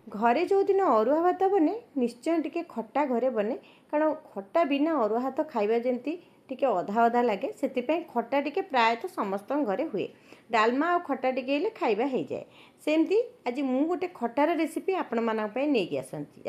घरे जो दिन अरुआ भात बने निश्चय टिके खट्टा घरे बने कारण खट्टा बिना अरुआ भात खाइबा जमती टिके अधा अधा लगे से खट्टा टिके प्रायतः समस्त घरे हुए डालमा और खट्टा टिके खाइबा हो जाए सेमती आज मु गोटे खटार रेसिपी आपण मानक पई नेकी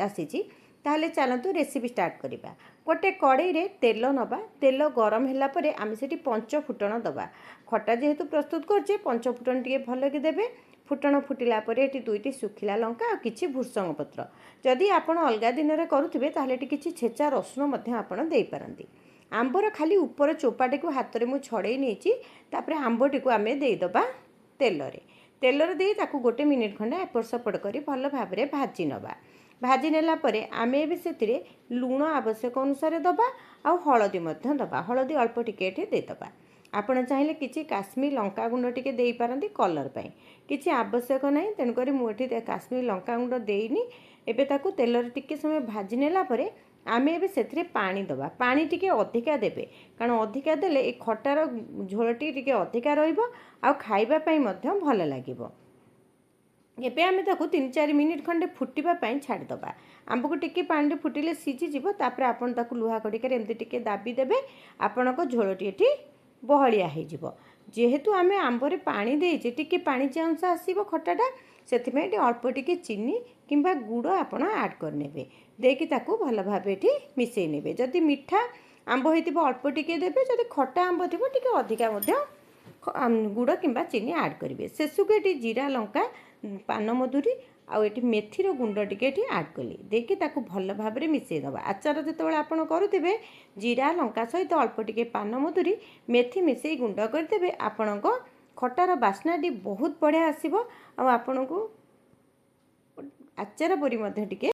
आसी ताहले चलतु रेसिपी स्टार्ट करिबा। गोटे कड़ई रे तेल नबा तेल गरम होला परे आमे सेठी पंच फुटण दबा खट्टा जेहेतु प्रस्तुत करछे पंच फुटण टिके भल कि देबे फुटण फुटिला परे एटी दुईटी सुखिला लंका और किछि भृषंग पत्र जदि आपण अलगा दिन रे करूथिबे ताहले एटी किछि छेचा रसुण मध्ये आपण देई पारंती। आंबर खाली ऊपर चोपाटी को हाथ में मुझे छड़े नहीं तापर आंबटी को आम देदबा तेल दे ताकू गोटे मिनिट खंडे एपट सपट कर भल भाव में भाजी नवा भाजी नेला परे आमे भी से लुण आवश्यक अनुसार दबा आ हलदी मध्य दबा हलदी अल्प टिके देदबा आपण चाहिए किसी काश्मीर लंका गुंड टिके दे पारंती कलर पाई किसी आवश्यक ना तेणुक मुझे काश्मीर लंका गुंड देनी एबे ताकू तेल टिके समय भाजी नेला परे आमे भी से पानी दबा पानी टिके अधिका देबे कारण अधिका देले ए खटार झोलटी टिके अधिका रहिबो आ खाइबा पई मध्य भल लागिबो। एबे आमे ताकू 3-4 मिनिट खंडे फुटिबा पई छाड़ी दबा आंब को टिके पानी फुटिले सीझी जीवो तापर आपण ताकू लुहा कड़िकर एमती टिके दाबी देबे आपण को झोलटी एठी बहलिया हो जीवो जेहेतु आमे आंबरे पानी देइचे टिके पानी अंश आसीबो खटाटा सेथिमे अल्प टिके चीनी किंबा गुड़ आपण ऐड करनेबे देकी ताकू भल भाव ये मिसई नेबे जदि मीठा आंब होइतिबो अल्प टिके देबे जदि खट्टा आंब थिबो टिके अधिका मध्य गुड़ किंबा चीनी ऐड करेंगे शेषक ये जीरा लंका पान मधुरी आउट मेथीर गुंड टिके ऐड कली देकी ताकू भल भाव में मिसई दबा आचार जो आपड़ करुवे जीरा लंका सहित अल्प टिके पान मधुरी मेथी मिसई गुंड करदे आपण खटार बास्नाटी बहुत बढ़िया आसो आपन को आचार परी टिके